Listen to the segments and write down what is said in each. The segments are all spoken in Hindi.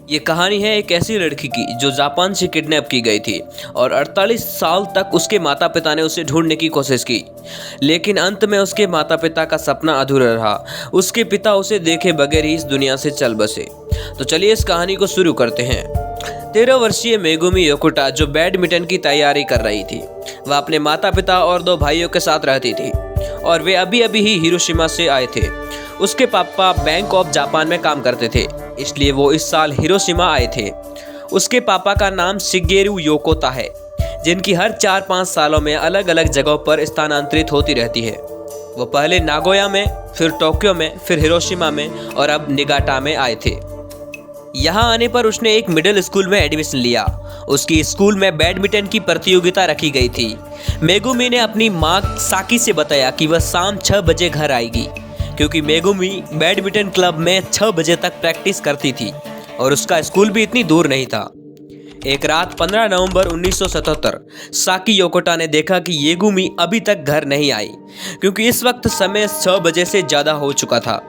ये कहानी है एक ऐसी लड़की की जो जापान से किडनैप की गई थी और 48 साल तक उसके माता पिता ने उसे ढूंढने की कोशिश की, लेकिन अंत में उसके माता पिता का सपना अधूरा रहा। उसके पिता उसे देखे बगैर ही इस दुनिया से चल बसे। तो चलिए इस कहानी को शुरू करते हैं। 13 वर्षीय मेगुमी योकोटा जो बैडमिंटन की तैयारी कर रही थी, वह अपने माता पिता और 2 भाइयों के साथ रहती थी और वे अभी अभी ही हिरोशिमा से आए थे। उसके पापा बैंक ऑफ जापान में काम करते थे, इसलिए वो इस साल हिरोशिमा आए थे। उसके पापा का नाम शिगेरू योकोता है, जिनकी हर 4-5 सालों में अलग अलग जगहों पर स्थानांतरित होती रहती है। वो पहले नागोया में, फिर टोक्यो में, फिर हिरोशिमा में और अब निगाटा में आए थे। यहाँ आने पर उसने एक मिडिल स्कूल में एडमिशन लिया। उसकी स्कूल में बैडमिंटन की प्रतियोगिता रखी गई थी। मेगुमी ने अपनी माँ साकी से बताया कि वह शाम 6 बजे घर आएगी, क्योंकि मेगुमी बैडमिंटन क्लब में 6 बजे तक प्रैक्टिस करती थी और उसका स्कूल भी इतनी दूर नहीं था। एक रात 15 नवंबर 1977 साकी योकोटा ने देखा कि येगुमी अभी तक घर नहीं आई, क्योंकि इस वक्त समय 6 बजे से ज़्यादा हो चुका था।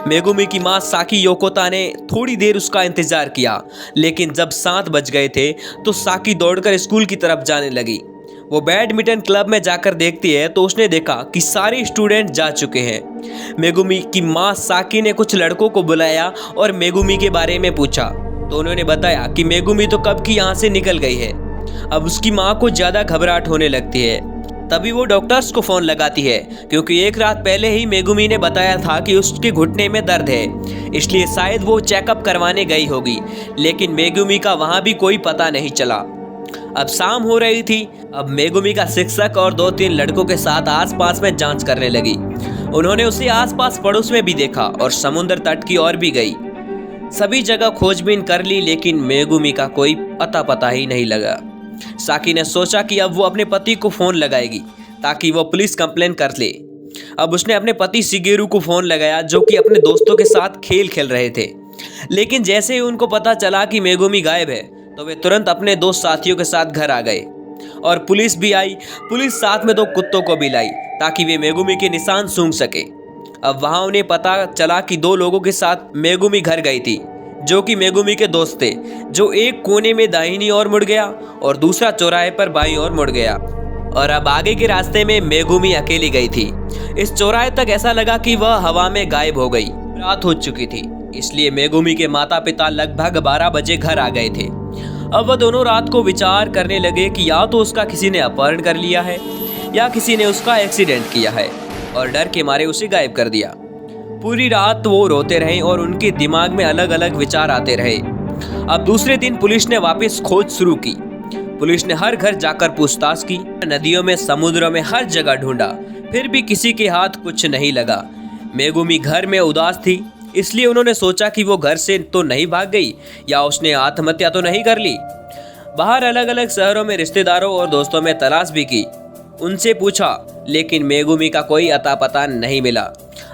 मेगुमी की मां साकी योकोता ने थोड़ी देर उसका इंतजार किया, लेकिन जब 7 बज गए थे तो साकी दौड़कर स्कूल की तरफ जाने लगी। वो बैडमिंटन क्लब में जाकर देखती है तो उसने देखा कि सारे स्टूडेंट जा चुके हैं। मेगुमी की मां साकी ने कुछ लड़कों को बुलाया और मेगुमी के बारे में पूछा, तो उन्होंने बताया कि मेगुमी तो कब की यहाँ से निकल गई है। अब उसकी माँ को ज़्यादा घबराहट होने लगती है। तभी वो डॉक्टर्स को फ़ोन लगाती है, क्योंकि एक रात पहले ही मेगुमी ने बताया था कि उसके घुटने में दर्द है, इसलिए शायद वो चेकअप करवाने गई होगी। लेकिन मेगुमी का वहाँ भी कोई पता नहीं चला। अब शाम हो रही थी। अब मेगुमी का शिक्षक और 2-3 लड़कों के साथ आसपास में जांच करने लगी। उन्होंने उसे आसपास पड़ोस में भी देखा और समुद्र तट की ओर भी गई। सभी जगह खोजबीन कर ली, लेकिन मेगुमी का कोई अता पता ही नहीं लगा। साकी ने सोचा कि अब वो अपने पति को फ़ोन लगाएगी ताकि वो पुलिस कंप्लेन कर ले। अब उसने अपने पति शिगेरू को फ़ोन लगाया, जो कि अपने दोस्तों के साथ खेल रहे थे। लेकिन जैसे ही उनको पता चला कि मेगुमी गायब है, तो वे तुरंत अपने 2 साथियों के साथ घर आ गए और पुलिस भी आई। पुलिस साथ में 2 कुत्तों को भी लाई ताकि वे मेगुमी के निशान सूंघ सके। अब वहाँ उन्हें पता चला कि 2 लोगों के साथ मेगुमी घर गई थी, जो कि मेगुमी के दोस्त थे, जो एक कोने में दाहिनी ओर मुड़ गया और दूसरा चौराहे पर बाईं ओर मुड़ गया। और अब आगे के रास्ते में मेगुमी अकेली गई थी। इस चौराहे तक ऐसा लगा कि वह हवा में गायब हो गई। रात हो चुकी थी, इसलिए मेगुमी के माता पिता लगभग 12 बजे घर आ गए थे। अब वह दोनों रात को विचार करने लगे कि या तो उसका किसी ने अपहरण कर लिया है या किसी ने उसका एक्सीडेंट किया है, और डर के मारे उसे गायब कर दिया। पूरी रात वो रोते रहे और उनके दिमाग में अलग अलग विचार आते रहे। अब दूसरे दिन पुलिस ने वापस खोज शुरू की। पुलिस ने हर घर जाकर पूछताछ की, नदियों में, समुद्रों में, हर जगह ढूंढा, फिर भी किसी के हाथ कुछ नहीं लगा। मेगुमी घर में उदास थी, इसलिए उन्होंने सोचा कि वो घर से तो नहीं भाग गई या उसने आत्महत्या तो नहीं कर ली। बाहर अलग अलग शहरों में रिश्तेदारों और दोस्तों में तलाश भी की, उनसे पूछा, लेकिन मेगुमी का कोई अता पता नहीं मिला।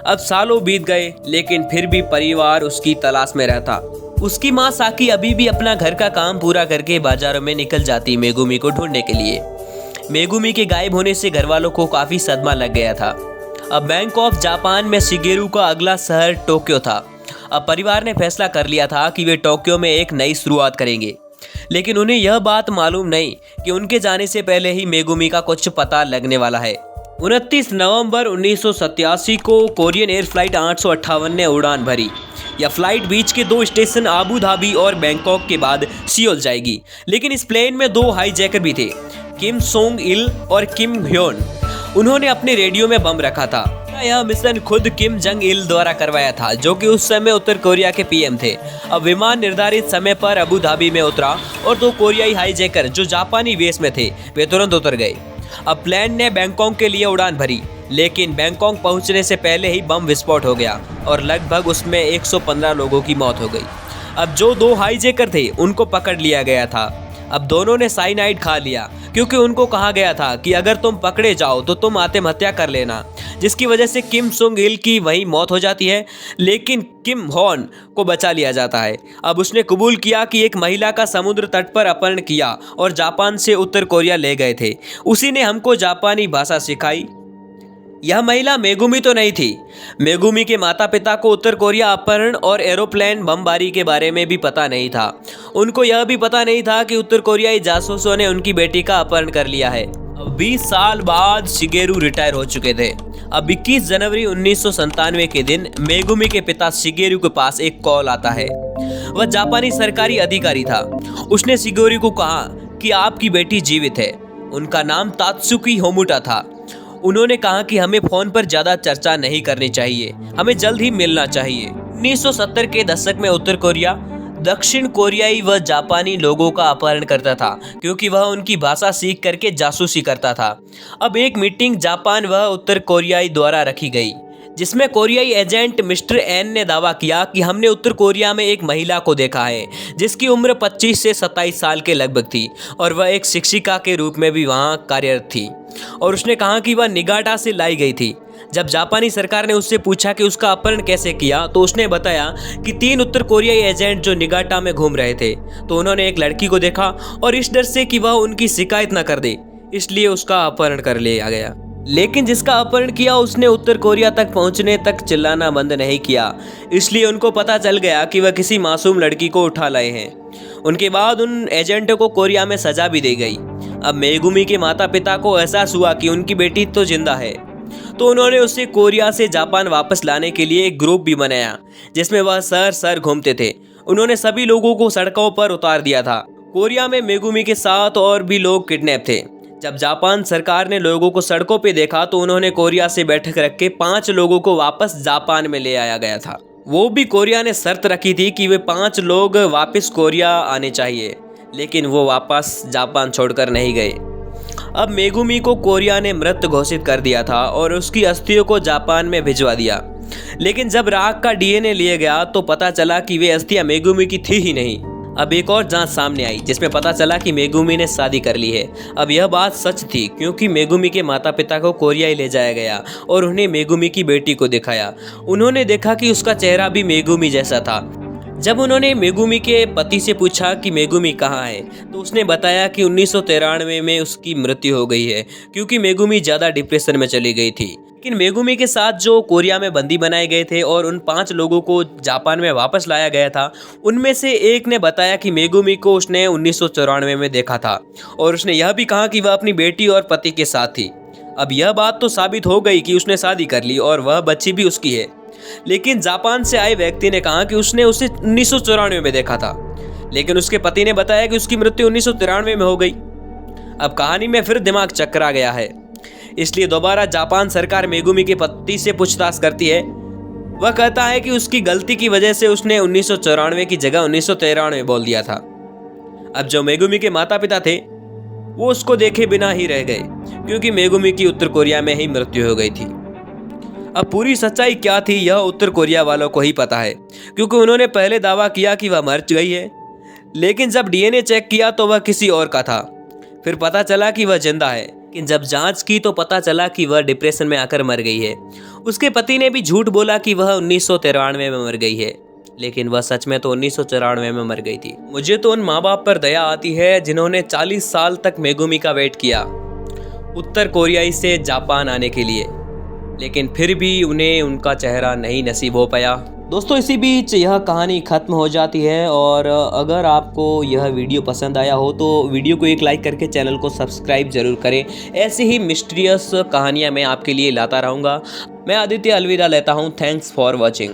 अब सालों बीत गए, लेकिन फिर भी परिवार उसकी तलाश में रहता। उसकी माँ साकी अभी भी अपना घर का काम पूरा करके बाजारों में निकल जाती मेगुमी को ढूंढने के लिए। मेगुमी के गायब होने से घर वालों को काफ़ी सदमा लग गया था। अब बैंक ऑफ जापान में शिगेरू का अगला शहर टोक्यो था। अब परिवार ने फैसला कर लिया था कि वे टोक्यो में एक नई शुरुआत करेंगे, लेकिन उन्हें यह बात मालूम नहीं कि उनके जाने से पहले ही मेगुमी का कुछ पता लगने वाला है। 29 नवंबर 1987 को कोरियन एयर फ्लाइट 858 ने उड़ान भरी। यह फ्लाइट बीच के 2 स्टेशन आबू धाबी और बैंकॉक के बाद सियोल जाएगी। लेकिन इस प्लेन में 2 हाईजैकर भी थे, किम सोंग इल और किम ह्योन। उन्होंने अपने रेडियो में बम रखा था। यह मिशन खुद किम जंग इल द्वारा करवाया था, जो कि उस समय उत्तर कोरिया के पीएम थे। अब विमान निर्धारित समय पर अबू धाबी में उतरा और 2 कोरियाई हाईजैकर जो जापानी वेश में थे, वे तुरंत उतर गए। अब प्लेन ने बैंकॉक के लिए उड़ान भरी, लेकिन बैंकॉक पहुंचने से पहले ही बम विस्फोट हो गया और लगभग उसमें 115 लोगों की मौत हो गई। अब जो 2 हाईजैकर थे उनको पकड़ लिया गया था। अब दोनों ने साइनाइड खा लिया, क्योंकि उनको कहा गया था कि अगर तुम पकड़े जाओ तो तुम आत्महत्या कर लेना, जिसकी वजह से किम सुंग इल की वहीं मौत हो जाती है, लेकिन किम हॉन को बचा लिया जाता है। अब उसने कबूल किया कि एक महिला का समुद्र तट पर अपहरण किया और जापान से उत्तर कोरिया ले गए थे। उसी ने हमको जापानी भाषा सिखाई। यह महिला मेगुमी तो नहीं थी। मेगुमी के माता पिता को उत्तर कोरिया अपहरण और एरोप्लेन बमबारी के बारे में भी पता नहीं था। उनको यह भी पता नहीं था कि उत्तर कोरियाई जासूसों ने उनकी बेटी का अपहरण कर लिया है। अब 20 साल बाद शिगेरू रिटायर हो चुके थे। अब 21 जनवरी 1997 के दिन मेगुमी के पिता शिगेरू के पास एक कॉल आता है। वह जापानी सरकारी अधिकारी था। उसने शिगेरू को कहा कि आपकी बेटी जीवित है। उनका नाम तात्सुकी होमुटा था। उन्होंने कहा कि हमें फोन पर ज्यादा चर्चा नहीं करनी चाहिए, हमें जल्द ही मिलना चाहिए। 1970 के दशक में उत्तर कोरिया दक्षिण कोरियाई व जापानी लोगों का अपहरण करता था, क्योंकि वह उनकी भाषा सीख करके जासूसी करता था। अब एक मीटिंग जापान व उत्तर कोरियाई द्वारा रखी गई, जिसमें कोरियाई एजेंट मिस्टर एन ने दावा किया कि हमने उत्तर कोरिया में एक महिला को देखा है जिसकी उम्र 25 से 27 साल के लगभग थी और वह एक शिक्षिका के रूप में भी वहां कार्यरत थी, और उसने कहा कि वह निगाटा से लाई गई थी। जब जापानी सरकार ने उससे पूछा कि उसका अपहरण कैसे किया, तो उसने बताया कि 3 उत्तर कोरियाई एजेंट जो निगाटा में घूम रहे थे, तो उन्होंने एक लड़की को देखा और इस डर से कि वह उनकी शिकायत न कर दे, इसलिए उसका अपहरण कर लिया गया। लेकिन जिसका अपहरण किया उसने उत्तर कोरिया तक पहुंचने तक चिल्लाना बंद नहीं किया, इसलिए उनको पता चल गया कि वह किसी मासूम लड़की को उठा लाए हैं। उनके बाद उन एजेंटों को कोरिया में सजा भी दी गई। अब मेगुमी के माता पिता को एहसास हुआ कि उनकी बेटी तो जिंदा है, तो उन्होंने उसे कोरिया से जापान वापस लाने के लिए एक ग्रुप भी बनाया, जिसमें वह शहर घूमते थे। उन्होंने सभी लोगों को सड़कों पर उतार दिया था। कोरिया में मेगुमी के साथ और भी लोग किडनैप थे। जब जापान सरकार ने लोगों को सड़कों पे देखा, तो उन्होंने कोरिया से बैठक रख के 5 लोगों को वापस जापान में ले आया गया था। वो भी कोरिया ने शर्त रखी थी कि वे 5 लोग वापस कोरिया आने चाहिए, लेकिन वो वापस जापान छोड़कर नहीं गए। अब मेगुमी को कोरिया ने मृत घोषित कर दिया था और उसकी अस्थियों को जापान में भिजवा दिया। लेकिन जब राख का डीएनए लिया गया तो पता चला कि वे अस्थियां मेगुमी की थी ही नहीं। अब एक और जांच सामने आई, जिसमें पता चला कि मेगुमी ने शादी कर ली है। अब यह बात सच थी, क्योंकि मेगुमी के माता पिता को कोरिया ही ले जाया गया और उन्हें मेगुमी की बेटी को दिखाया। उन्होंने देखा कि उसका चेहरा भी मेगुमी जैसा था। जब उन्होंने मेगुमी के पति से पूछा कि मेगुमी कहाँ है, तो उसने बताया कि 1993 में उसकी मृत्यु हो गई है, क्योंकि मेगुमी ज़्यादा डिप्रेशन में चली गई थी। लेकिन मेगुमी के साथ जो कोरिया में बंदी बनाए गए थे और उन 5 लोगों को जापान में वापस लाया गया था, उनमें से एक ने बताया कि मेगुमी को उसने 1994 में देखा था, और उसने यह भी कहा कि वह अपनी बेटी और पति के साथ थी। अब यह बात तो साबित हो गई कि उसने शादी कर ली और वह बच्ची भी उसकी है। लेकिन जापान से आए व्यक्ति ने कहा कि उसने उसे 1994 में देखा था, लेकिन उसके पति ने बताया कि उसकी मृत्यु 1993 में हो गई। अब कहानी में फिर दिमाग चकरा गया है, इसलिए दोबारा जापान सरकार मेगुमी के पति से पूछताछ करती है। वह कहता है कि उसकी गलती की वजह से उसने 1994 की जगह 1993 बोल दिया था। अब जो मेगुमी के माता पिता थे वो उसको देखे बिना ही रह गए, क्योंकि मेगुमी की उत्तर कोरिया में ही मृत्यु हो गई थी। अब पूरी सच्चाई क्या थी यह उत्तर कोरिया वालों को ही पता है, क्योंकि उन्होंने पहले दावा किया कि वह मर गई है, लेकिन जब डीएनए चेक किया तो वह किसी और का था। फिर पता चला कि वह जिंदा है, लेकिन जब जांच की तो पता चला कि वह डिप्रेशन में आकर मर गई है। उसके पति ने भी झूठ बोला कि वह 1993 में मर गई है, लेकिन वह सच में तो 1994 में मर गई थी। मुझे तो उन माँ बाप पर दया आती है जिन्होंने 40 साल तक मेगुमी का वेट किया उत्तर कोरियाई से जापान आने के लिए, लेकिन फिर भी उन्हें उनका चेहरा नहीं नसीब हो पाया। दोस्तों, इसी बीच यह कहानी ख़त्म हो जाती है, और अगर आपको यह वीडियो पसंद आया हो तो वीडियो को एक लाइक करके चैनल को सब्सक्राइब जरूर करें। ऐसी ही मिस्टीरियस कहानियाँ मैं आपके लिए लाता रहूँगा। मैं आदित्य अलविदा लेता हूँ। Thanks for watching.